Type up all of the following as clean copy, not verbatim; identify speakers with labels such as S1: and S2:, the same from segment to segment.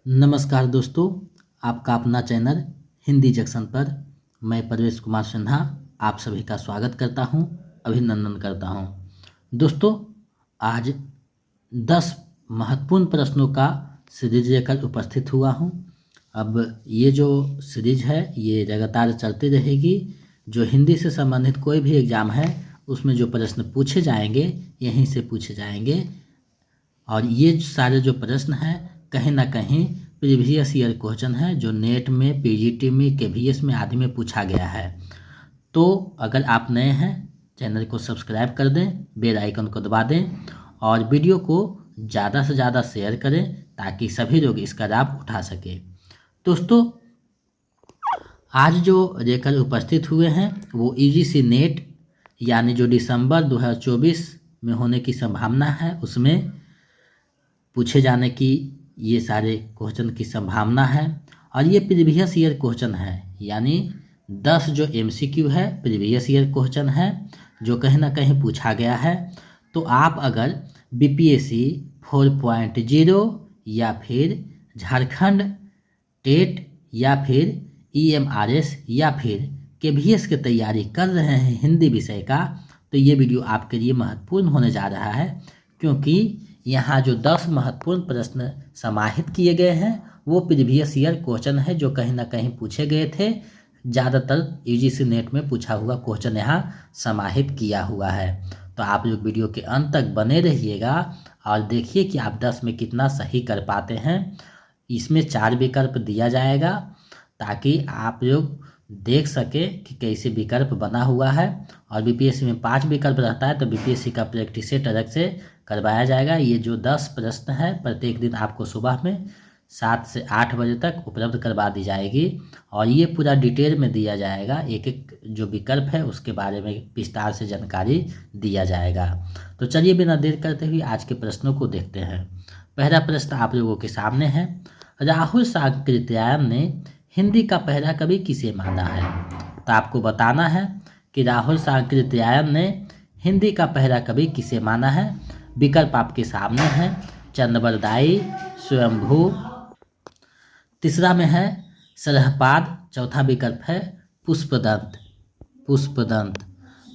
S1: नमस्कार दोस्तों, आपका अपना चैनल हिंदी जंक्शन पर मैं परवेश कुमार सिन्हा आप सभी का स्वागत करता हूं, अभिनंदन करता हूं। दोस्तों, आज 10 महत्वपूर्ण प्रश्नों का सीरीज लेकर उपस्थित हुआ हूं। अब ये जो सीरीज है ये लगातार चलती रहेगी। जो हिंदी से संबंधित कोई भी एग्ज़ाम है उसमें जो प्रश्न पूछे जाएंगे यहीं से पूछे जाएंगे और ये सारे जो प्रश्न हैं कहीं ना कहीं प्रीवियस ईयर क्वेश्चन है जो नेट में, पीजीटी में, केवीएस में आदि में पूछा गया है। तो अगर आप नए हैं चैनल को सब्सक्राइब कर दें, बेल आइकन को दबा दें और वीडियो को ज़्यादा से ज़्यादा शेयर करें ताकि सभी लोग इसका लाभ उठा सके। दोस्तों, आज जो लेकर उपस्थित हुए हैं वो यूजीसी नेट यानी जो दिसंबर 2024 में होने की संभावना है उसमें पूछे जाने की ये सारे क्वेश्चन की संभावना है। और ये प्रीवियस ईयर क्वेश्चन है यानी 10 जो एमसीक्यू है प्रीवियस ईयर क्वेश्चन है जो कहीं ना कहीं पूछा गया है। तो आप अगर बीपीएससी 4.0 या फिर झारखंड टेट या फिर ईएमआरएस या फिर केवीएस की तैयारी कर रहे हैं हिंदी विषय का, तो ये वीडियो आपके लिए महत्वपूर्ण होने जा रहा है क्योंकि यहाँ जो 10 महत्वपूर्ण प्रश्न समाहित किए गए हैं वो प्रीवियस ईयर क्वेश्चन है जो कहीं ना कहीं पूछे गए थे। ज़्यादातर यूजीसी नेट में पूछा हुआ क्वेश्चन यहाँ समाहित किया हुआ है। तो आप लोग वीडियो के अंत तक बने रहिएगा और देखिए कि आप 10 में कितना सही कर पाते हैं। इसमें 4 विकल्प दिया जाएगा ताकि आप लोग देख सके कि कैसे विकल्प बना हुआ है। और बीपीएससी में 5 विकल्प रहता है तो बीपीएससी का प्रैक्टिस सेट अलग से करवाया जाएगा। ये जो 10 प्रश्न है प्रत्येक दिन आपको सुबह में 7 से 8 बजे तक उपलब्ध करवा दी जाएगी और ये पूरा डिटेल में दिया जाएगा। एक एक जो विकल्प है उसके बारे में विस्तार से जानकारी दिया जाएगा। तो चलिए बिना देर करते हुए आज के प्रश्नों को देखते हैं। पहला प्रश्न आप लोगों के सामने है। राहुल सांकृत्यायन ने हिंदी का पहला कवि किसे माना है? तो आपको बताना है कि राहुल सांकृत्यायन ने हिंदी का पहला कवि किसे माना है। विकल्प आपके सामने है चंद्रबरदाई, स्वयंभू, तीसरा में है सरहपाद, चौथा विकल्प है पुष्पदंत।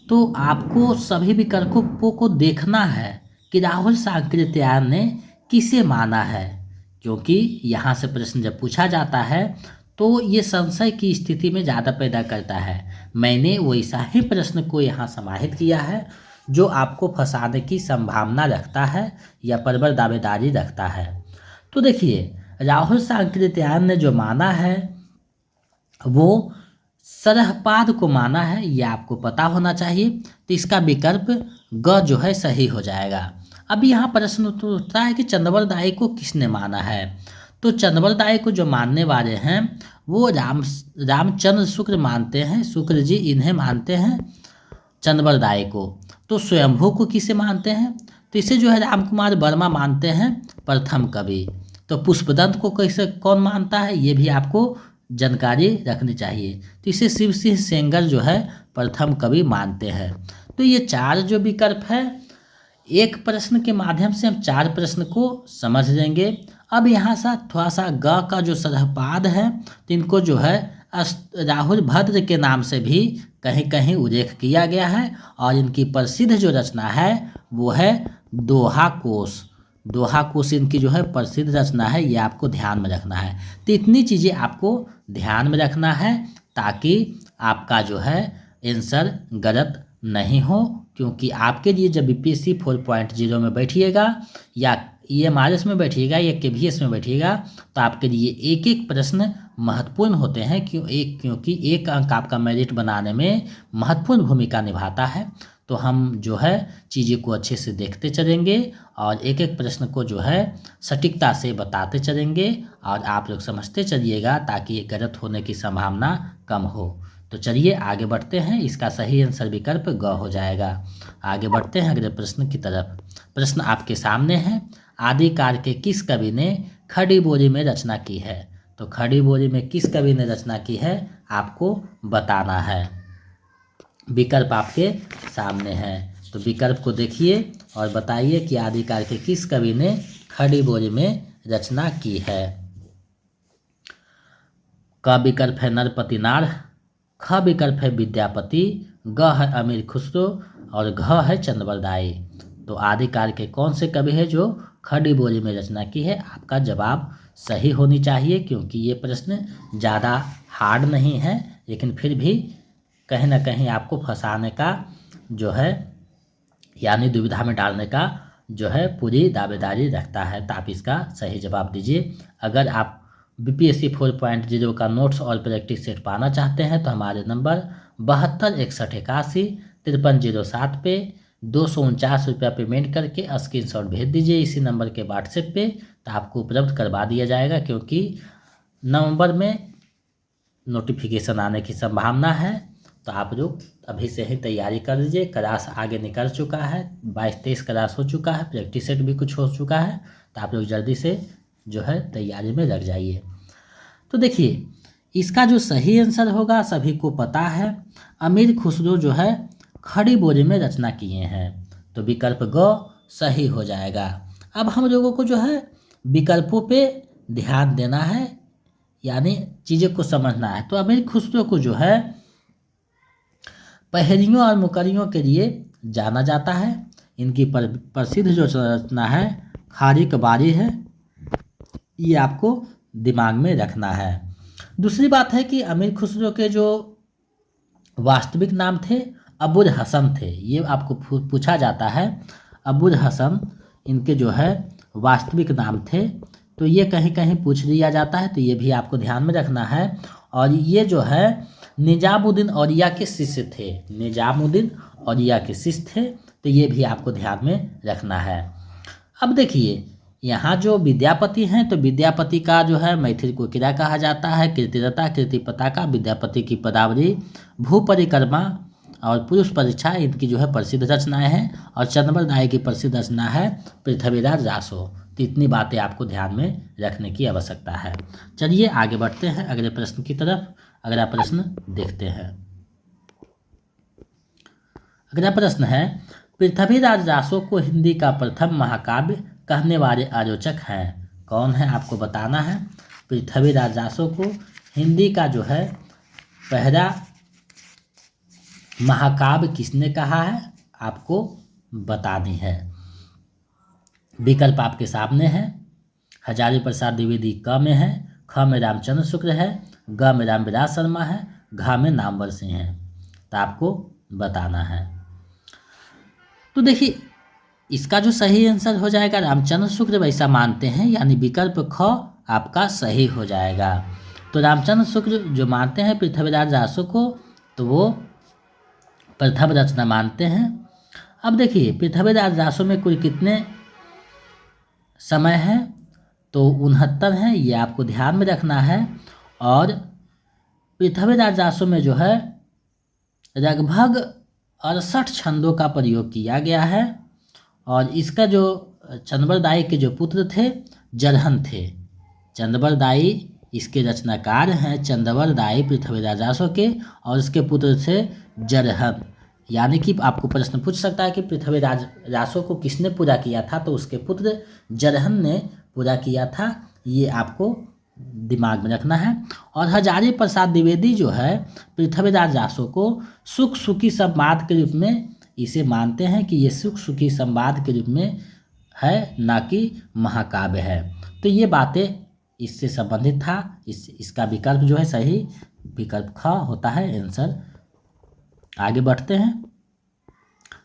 S1: तो आपको सभी विकल्पों को देखना है कि राहुल सांकृत्यायन ने किसे माना है क्योंकि यहाँ से प्रश्न जब पूछा जाता है तो ये संशय की स्थिति में ज़्यादा पैदा करता है। मैंने वैसा ही प्रश्न को यहाँ समाहित किया है जो आपको फंसाने की संभावना रखता है या प्रबल दावेदारी रखता है। तो देखिए, राहुल सांकृत्यायन ने जो माना है वो सरहपाद को माना है, ये आपको पता होना चाहिए। तो इसका विकल्प ग जो है सही हो जाएगा। अब यहाँ प्रश्न उठता है कि चंद्रबरदाई को किसने माना है। तो चंद्रबरदाई को जो मानने वाले हैं वो रामचंद्र शुक्र मानते हैं, शुक्र जी इन्हें मानते हैं चंद्रबरदाई को। तो स्वयंभू को किसे मानते हैं? तो इसे जो है रामकुमार वर्मा मानते हैं प्रथम कवि। तो पुष्पदंत को कैसे कौन मानता है ये भी आपको जानकारी रखनी चाहिए। तो इसे शिव सिंह सेंगर जो है प्रथम कवि मानते हैं। तो ये 4 जो विकल्प है, एक प्रश्न के माध्यम से हम 4 प्रश्न को समझ लेंगे। अब यहाँ सा थोड़ा सा ग का जो सरहपाद है तो इनको जो है राहुल भद्र के नाम से भी कहीं कहीं उल्लेख किया गया है और इनकी प्रसिद्ध जो रचना है वो है दोहा कोश इनकी जो है प्रसिद्ध रचना है, ये आपको ध्यान में रखना है। तो इतनी चीज़ें आपको ध्यान में रखना है ताकि आपका जो है आंसर गलत नहीं हो क्योंकि आपके लिए जब बीपीएससी 4.0 में बैठिएगा या ईएमआरएस में बैठिएगा या केवीएस में बैठिएगा तो आपके लिए एक एक प्रश्न महत्वपूर्ण होते हैं क्योंकि एक अंक आपका मेरिट बनाने में महत्वपूर्ण भूमिका निभाता है। तो हम जो है चीज़ें को अच्छे से देखते चलेंगे और एक एक प्रश्न को जो है सटीकता से बताते चलेंगे और आप लोग समझते चलिएगा ताकि गलत होने की संभावना कम हो। तो चलिए आगे बढ़ते हैं। इसका सही आंसर विकल्प ग हो जाएगा। आगे बढ़ते हैं अगले प्रश्न की तरफ। प्रश्न आपके सामने है। आदिकाल के किस कवि ने खड़ी बोली में रचना की है? तो खड़ी बोली में किस कवि ने रचना की है आपको बताना है। विकल्प आपके सामने है तो विकल्प को देखिए और बताइए कि आदिकाल के किस कवि ने खड़ी बोली में रचना की है। क विकल्प है नरपति नार, ख विकल्प है विद्यापति, ग है अमीर खुसरो और घ है चंद्रबरदाई। तो आदिकाल के कौन से कवि है जो खड़ी बोली में रचना की है? आपका जवाब सही होनी चाहिए, क्योंकि ये प्रश्न ज़्यादा हार्ड नहीं है, लेकिन फिर भी कहीं ना कहीं आपको फंसाने का जो है, यानी दुविधा में डालने का जो है पूरी दावेदारी रखता है। तो आप इसका सही जवाब दीजिए। अगर आप BPSC 4.0 का नोट्स और प्रैक्टिस सेट पाना चाहते हैं तो हमारे नंबर 7261815307 पे 249 रुपया पेमेंट करके स्क्रीनशॉट भेज दीजिए इसी नंबर के व्हाट्सएप पे, तो आपको उपलब्ध करवा दिया जाएगा, क्योंकि नवंबर में नोटिफिकेशन आने की संभावना है। तो आप लोग अभी से ही तैयारी कर लीजिए। क्लास आगे निकल चुका है, 22-23 क्लास हो चुका है, प्रैक्टिस सेट भी कुछ हो चुका है, तो आप लोग जल्दी से जो है तैयारी में लग जाइए। तो देखिए, इसका जो सही आंसर होगा सभी को पता है, अमीर खुसरो जो है खड़ी बोली में रचना किए हैं, तो विकल्प ग सही हो जाएगा। अब हम लोगों को जो है विकल्पों पे ध्यान देना है, यानी चीज़ें को समझना है। तो अमीर खुसरो को जो है पहेलियों और मुकरियों के लिए जाना जाता है। इनकी प्रसिद्ध जो रचना है खारी कबारी है, ये आपको दिमाग में रखना है। दूसरी बात है कि अमीर खुसरो के जो वास्तविक नाम थे अबुल हसन थे, ये आपको पूछा जाता है। अबुल हसन इनके जो है वास्तविक नाम थे, तो ये कहीं कहीं पूछ लिया जाता है, तो ये भी आपको ध्यान में रखना है। और ये जो है निजामुद्दीन औलिया के शिष्य थे, निजामुद्दीन औलिया के शिष्य थे, तो ये भी आपको ध्यान में रखना है। अब देखिए, यहाँ जो विद्यापति हैं, तो विद्यापति का जो है मैथिल को किरा कहा जाता है, कीर्तिरता कीर्ति पताका विद्यापति की पदावली, भू परिक्रमा और पुरुष परीक्षा इनकी जो है प्रसिद्ध रचनाएं हैं। और चंद्रबरदाई की प्रसिद्ध रचना है पृथ्वीराज रासो। तो इतनी बातें आपको ध्यान में रखने की आवश्यकता है। चलिए आगे बढ़ते हैं अगले प्रश्न की तरफ। अगला प्रश्न देखते हैं। अगला प्रश्न है, पृथ्वीराज रासो को हिंदी का प्रथम महाकाव्य कहने वाले आलोचक हैं। कौन है आपको बताना है। पृथ्वीराज रासो को हिंदी का जो है पहला महाकाव्य किसने कहा है, आपको बतानी है। विकल्प आपके सामने है। हजारी प्रसाद द्विवेदी क में है, ख में रामचंद्र शुक्ल है, ग में रामविलास शर्मा है, घ में नामवर सिंह है। तो आपको बताना है। तो देखिए, इसका जो सही आंसर हो जाएगा रामचंद्र शुक्ल, वैसा मानते हैं, यानी विकल्प ख आपका सही हो जाएगा। तो रामचंद्र शुक्ल जो मानते हैं पृथ्वीराज रासो को, तो वो प्रथम रचना मानते हैं। अब देखिए, पृथ्वीराज रासो में कुल कितने समय है, तो 69 है, ये आपको ध्यान में रखना है। और पृथ्वीराज रासो में जो है लगभग 68 छंदों का प्रयोग किया गया है। और इसका जो चंद्रबरदाई के जो पुत्र थे जरहन थे, चंद्रबरदाई इसके रचनाकार हैं, चंद्रबरदाई पृथ्वीराज रासो के, और इसके पुत्र थे जरहन। यानी कि आपको प्रश्न पूछ सकता है कि पृथ्वीराज रासो को किसने पूरा किया था, तो उसके पुत्र जरहन ने पूरा किया था, ये आपको दिमाग में रखना है। और हजारी प्रसाद द्विवेदी जो है पृथ्वीराज रासो को सुख सुखी संवाद के रूप में इसे मानते हैं कि ये सुख सुखी संवाद के रूप में है, ना कि महाकाव्य है। तो ये बातें इससे संबंधित था। इसका विकल्प जो है सही विकल्प ख होता है आंसर। आगे बढ़ते हैं।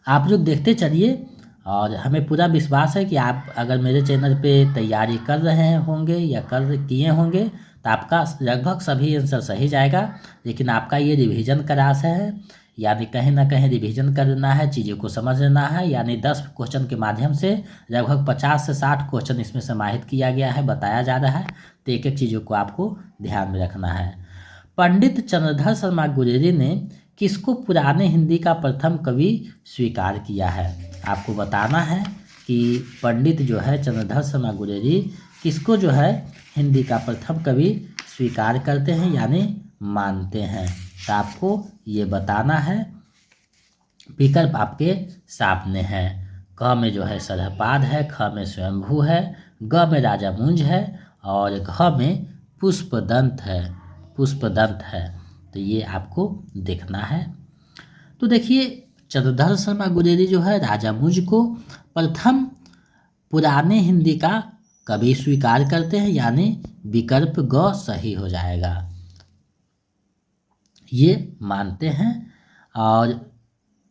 S1: आप लोग देखते चलिए, और हमें पूरा विश्वास है कि आप अगर मेरे चैनल पे तैयारी कर रहे होंगे या किए होंगे, तो आपका लगभग सभी आंसर सही जाएगा। लेकिन आपका ये रिवीजन क्लास है, यानी कहीं ना कहीं रिवीजन करना है, चीज़ों को समझ लेना है। यानी 10 क्वेश्चन के माध्यम से लगभग 50 से 60 क्वेश्चन इसमें समाहित किया गया है, बताया जा रहा है। तो एक एक चीज़ों को आपको ध्यान में रखना है। पंडित चंद्रधर शर्मा गुलेरी ने किसको पुराने हिंदी का प्रथम कवि स्वीकार किया है, आपको बताना है कि पंडित जो है चंद्रधर शर्मा गुलेरी किसको जो है हिंदी का प्रथम कवि स्वीकार करते हैं, यानी मानते हैं। तो आपको ये बताना है। विकल्प आपके सामने है। क में जो है सरहपाद है, ख में स्वयंभू है, ग में राजा मुंज है और घ में पुष्पदंत है। पुष्पदंत है। तो ये आपको देखना है। तो देखिए चंद्रधर शर्मा गुलेरी जो है राजामुझ को प्रथम पुराने हिंदी का कवि स्वीकार करते हैं, यानी विकल्प ग सही हो जाएगा, ये मानते हैं। और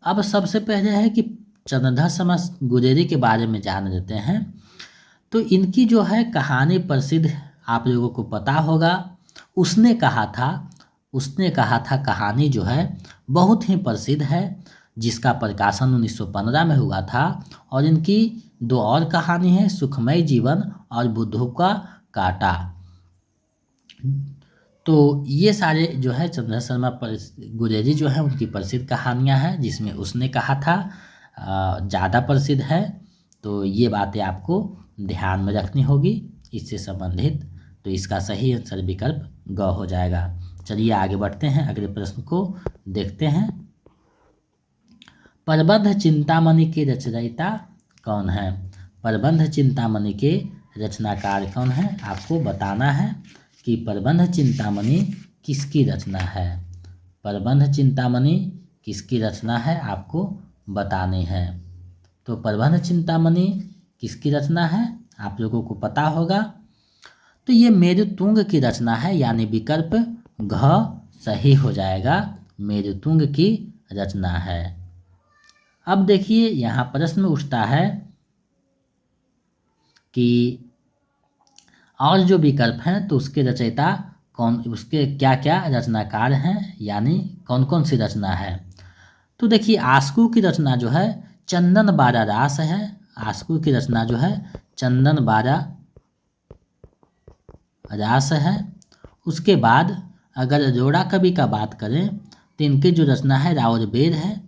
S1: अब सबसे पहले है कि चंद्रधर शर्मा गुलेरी के बारे में जान लेते हैं। तो इनकी जो है कहानी प्रसिद्ध आप लोगों को पता होगा। उसने कहा था कहानी जो है बहुत ही प्रसिद्ध है, जिसका प्रकाशन 1915 में हुआ था। और इनकी दो और कहानी है, सुखमय जीवन और बुद्धू का कांटा। तो ये सारे जो है चंद्रधर शर्मा गुलेरी जो है उनकी प्रसिद्ध कहानियाँ हैं, जिसमें उसने कहा था ज़्यादा प्रसिद्ध है। तो ये बातें आपको ध्यान में रखनी होगी इससे संबंधित। तो इसका सही आंसर विकल्प ग हो जाएगा। चलिए आगे बढ़ते हैं, अगले प्रश्न को देखते हैं। प्रबंध चिंतामणि के रचयिता कौन है? प्रबंध चिंतामणि के रचनाकार कौन है? आपको बताना है कि प्रबंध चिंतामणि किसकी रचना है। प्रबंध चिंतामणि किसकी रचना है आपको बतानी है। तो प्रबंध चिंतामणि किसकी रचना है आप लोगों को पता होगा। तो ये मेरुतुंग की रचना है, यानी विकल्प घ सही हो जाएगा, मेरुतुंग की रचना है। अब देखिए यहाँ प्रश्न उठता है कि और जो विकल्प हैं तो उसके रचयिता कौन, उसके क्या क्या रचनाकार हैं, यानी कौन कौन सी रचना है। तो देखिए आस्कू की रचना जो है चंदन बारा रास है। आस्कू की रचना जो है चंदन बारा रास है। उसके बाद अगर अजोड़ा कवि का बात करें तो इनकी जो रचना है राउर बेर है,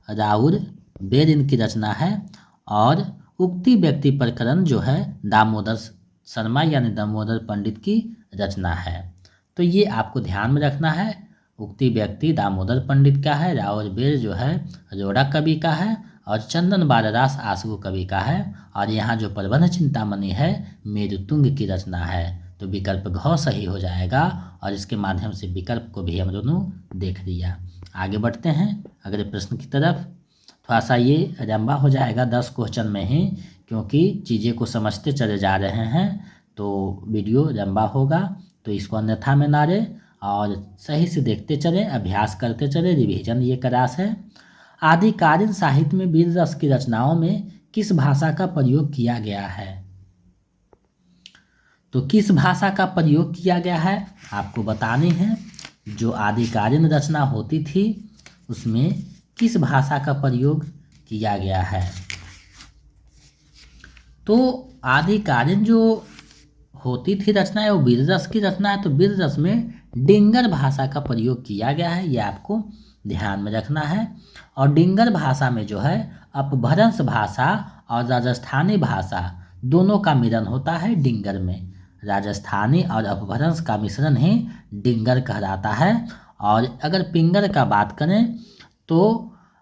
S1: राउर बेर इनकी रचना है। और उक्ति व्यक्ति प्रकरण जो है दामोदर शर्मा यानी दामोदर पंडित की रचना है। तो ये आपको ध्यान में रखना है, उक्ति व्यक्ति दामोदर पंडित का है, राउर बेर जो है अजोड़ा कवि का है, और चंदन बारादास आसगु कवि का है। और यहाँ जो प्रबंध चिंतामणि है मेरुतुंग की रचना है। तो विकल्प घ सही हो जाएगा, और इसके माध्यम से विकल्प को भी हम दोनों देख लिया। आगे बढ़ते हैं अगले प्रश्न की तरफ। थोड़ा सा ये लंबा हो जाएगा 10 क्वेश्चन में ही, क्योंकि चीज़ें को समझते चले जा रहे हैं तो वीडियो लंबा होगा। तो इसको अन्यथा में ना ले और सही से देखते चले, अभ्यास करते चले, रिवीजन ये क्लास है। आदिकालीन साहित्य में वीर रस की रचनाओं में किस भाषा का प्रयोग किया गया है? तो किस भाषा का प्रयोग किया गया है आपको बतानी है। जो आदिकालीन रचना होती थी उसमें किस भाषा का प्रयोग किया गया है? तो आदिकालीन जो होती थी रचना वो वीर रस की रचना है। तो वीर रस में डिंगर भाषा का प्रयोग किया गया है, ये आपको ध्यान में रखना है। और डिंगर भाषा में जो है अपभ्रंश भाषा और राजस्थानी भाषा दोनों का मिलन होता है। डिंगर में राजस्थानी और अपभ्रंश का मिश्रण ही डिंगर कहलाता है। और अगर पिंगर का बात करें तो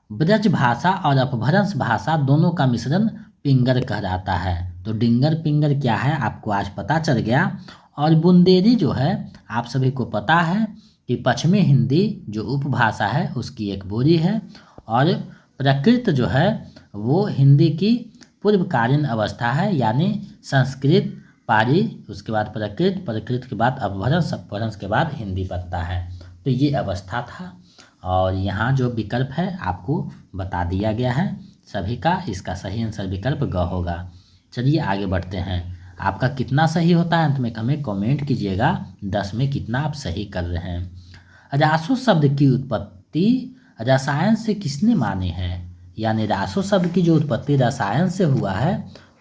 S1: ब्रज भाषा और अपभ्रंश भाषा दोनों का मिश्रण पिंगर कहलाता है। तो डिंगर पिंगर क्या है आपको आज पता चल गया। और बुंदेली जो है आप सभी को पता है कि पश्चिमी हिंदी जो उपभाषा है उसकी एक बोली है। और प्राकृत जो है वो हिंदी की पूर्वकालीन अवस्था है, यानी संस्कृत पाली, उसके बाद प्राकृत, प्राकृत के बाद अपभ्रंश, अपभ्रंश के बाद हिंदी बनता है। तो ये अवस्था था। और यहाँ जो विकल्प है आपको बता दिया गया है सभी का। इसका सही आंसर विकल्प ग होगा। चलिए आगे बढ़ते हैं। आपका कितना सही होता है अंत में हमें कमेंट कीजिएगा, 10 में कितना आप सही कर रहे हैं। रासो शब्द की उत्पत्ति रसायन से किसने मानी है? यानी रासो शब्द की जो उत्पत्ति रसायन से हुआ है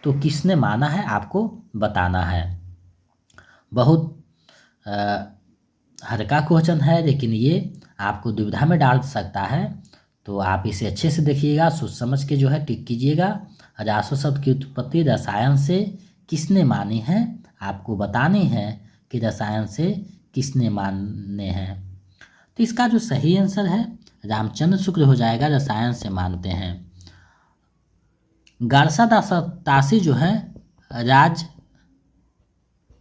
S1: तो किसने माना है आपको बताना है। बहुत हल्का क्वेश्चन है, लेकिन ये आपको दुविधा में डाल सकता है। तो आप इसे अच्छे से देखिएगा, सोच समझ के जो है टिक कीजिएगा। रासो शब्द की उत्पत्ति रसायन से किसने मानी है आपको बतानी है कि रसायन से किसने माने हैं। तो इसका जो सही आंसर है रामचंद्र शुक्ल हो जाएगा, रसायन से मानते हैं। गारसा दासी जो है राज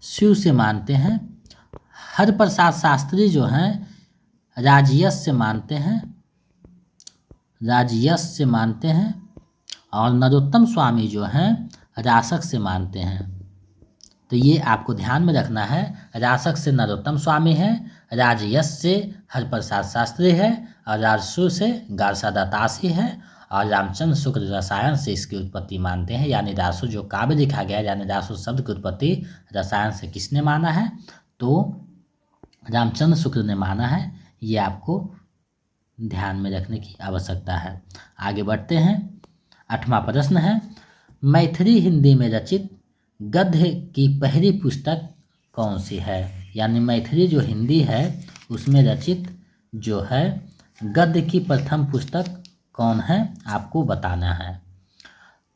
S1: शिव से मानते हैं। हरिप्रसाद शास्त्री जो हैं राजयस्य मानते हैं और नरोत्तम स्वामी जो हैं रासक से मानते हैं। तो ये आपको ध्यान में रखना है, रासक से नरोत्तम स्वामी है, राजयश से हरिप्रसाद शास्त्री है और राजसु से गारसा दातासी है और रामचंद्र शुक्ल रसायन से इसकी उत्पत्ति मानते हैं। यानी रासु जो काव्य लिखा गया, यानी रासु शब्द की उत्पत्ति रसायन से किसने माना है, तो रामचंद्र शुक्ल ने माना है। ये आपको ध्यान में रखने की आवश्यकता है। आगे बढ़ते हैं। 8वां प्रश्न है, मैथिली हिंदी में रचित गद्य की पहली पुस्तक कौन सी है। यानी मैथिली जो हिंदी है उसमें रचित जो है गद्य की प्रथम पुस्तक कौन है, आपको बताना है।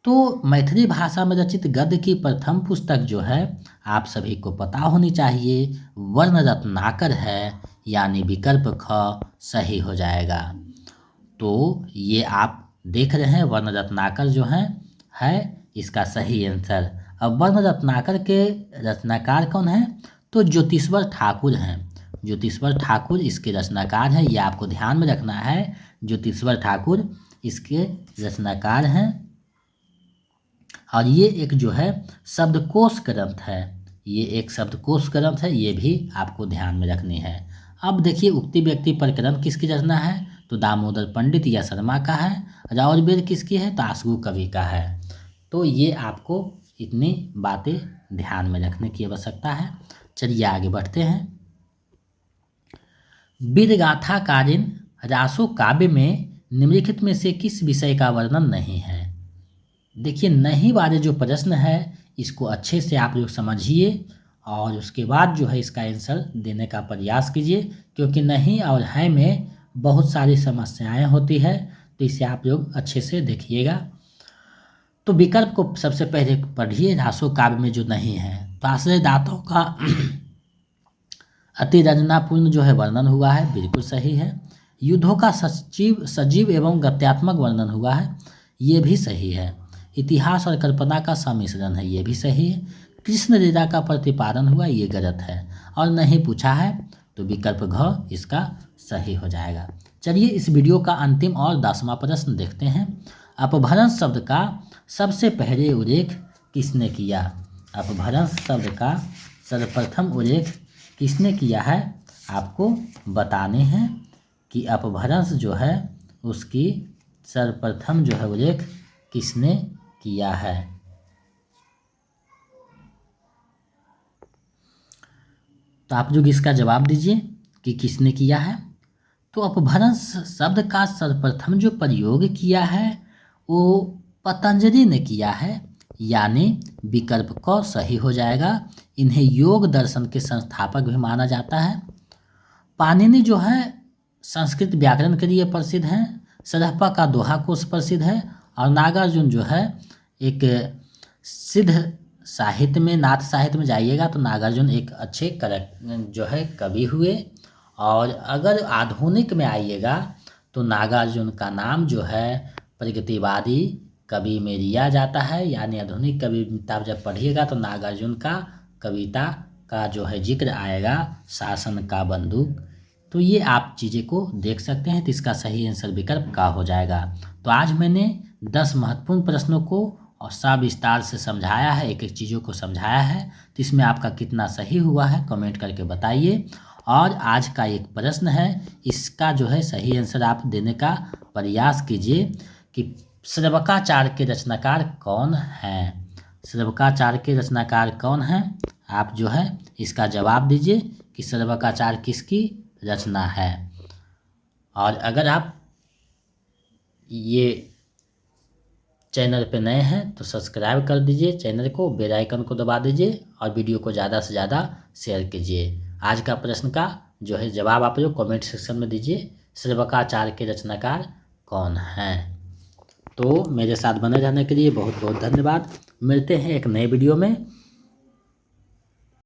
S1: तो मैथिली भाषा में रचित गद्य की प्रथम पुस्तक जो है आप सभी को पता होनी चाहिए, वर्ण रत्नाकर है, यानी विकल्प ख सही हो जाएगा। तो ये आप देख रहे हैं वर्ण रत्नाकर जो है इसका सही आंसर। अब वर्ण रत्नाकर के रचनाकार कौन है, तो ज्योतिश्वर ठाकुर हैं। ज्योतिश्वर ठाकुर इसके रचनाकार हैं, ये आपको ध्यान में रखना है। ज्योतिश्वर ठाकुर इसके रचनाकार हैं और ये एक जो है शब्दकोश ग्रंथ है, ये एक शब्दकोश ग्रंथ है, ये भी आपको ध्यान में रखनी है। अब देखिए उक्ति व्यक्ति प्रकरण किसकी रचना है, तो दामोदर पंडित या शर्मा का है। राउरवेद किसकी है, तो आसगू कवि का है। तो ये आपको इतनी बातें ध्यान में रखने की आवश्यकता है। चलिए आगे बढ़ते हैं। वीरगाथाकालीन रासो काव्य में निम्नलिखित में से किस विषय का वर्णन नहीं है। देखिए नहीं वाले जो प्रश्न है इसको अच्छे से आप लोग समझिए और उसके बाद जो है इसका आंसर देने का प्रयास कीजिए, क्योंकि नहीं और है में बहुत सारी समस्याएं होती है, तो इसे आप लोग अच्छे से देखिएगा। तो विकल्प को सबसे पहले पढ़िए, रासो काव्य में जो नहीं है, तो आश्रयदाताओं का अति रंजनापूर्ण जो है वर्णन हुआ है, बिल्कुल सही है। युद्धों का सजीव एवं गत्यात्मक वर्णन हुआ है, ये भी सही है। इतिहास और कल्पना का सम्मिश्रण है, ये भी सही है। कृष्ण लीला का प्रतिपादन हुआ, ये गलत है। और नहीं पूछा है, तो विकल्प घ इसका सही हो जाएगा। चलिए इस वीडियो का अंतिम और 10वां प्रश्न देखते हैं। अपभ्रंश शब्द का सबसे पहले उल्लेख किसने किया। अपभ्रंश शब्द का सर्वप्रथम उल्लेख किसने किया है, आपको बताने हैं कि अपभ्रंश जो है उसकी सर्वप्रथम जो है उल्लेख किसने किया है। तो आप लोग इसका जवाब दीजिए कि किसने किया है। तो अपभ्रंश शब्द का सर्वप्रथम जो प्रयोग किया है वो पतंजलि ने किया है, यानी विकल्प क सही हो जाएगा। इन्हें योग दर्शन के संस्थापक भी माना जाता है। पाणिनि जो है संस्कृत व्याकरण के लिए प्रसिद्ध हैं। सरहप्पा का दोहा कोश प्रसिद्ध है और नागार्जुन जो है एक सिद्ध साहित्य में, नाथ साहित्य में जाइएगा तो नागार्जुन एक अच्छे जो है कवि हुए। और अगर आधुनिक में आइएगा तो नागार्जुन का नाम जो है प्रगतिवादी कवि में लिया जाता है। यानी आधुनिक कविता जब पढ़िएगा तो नागार्जुन का कविता का जो है जिक्र आएगा, शासन का बंदूक। तो ये आप चीज़ें को देख सकते हैं। तो इसका सही आंसर विकल्प का हो जाएगा। तो आज मैंने 10 महत्वपूर्ण प्रश्नों को और सविस्तार से समझाया है, एक एक चीज़ों को समझाया है। तो इसमें आपका कितना सही हुआ है कमेंट करके बताइए। और आज का एक प्रश्न है, इसका जो है सही आंसर आप देने का प्रयास कीजिए कि श्रवकाचार्य के रचनाकार कौन हैं। श्रवकाचार्य के रचनाकार कौन हैं, आप जो है इसका जवाब दीजिए कि श्रवकाचार्य किसकी रचना है। और अगर आप ये चैनल पे नए हैं तो सब्सक्राइब कर दीजिए चैनल को, बेल आइकन को दबा दीजिए और वीडियो को ज़्यादा से ज़्यादा शेयर कीजिए। आज का प्रश्न का जो है जवाब आप लोग कमेंट सेक्शन में दीजिए, श्रवकाचार्य के रचनाकार कौन हैं। तो मेरे साथ बने रहने के लिए बहुत बहुत धन्यवाद। मिलते हैं एक नए वीडियो में।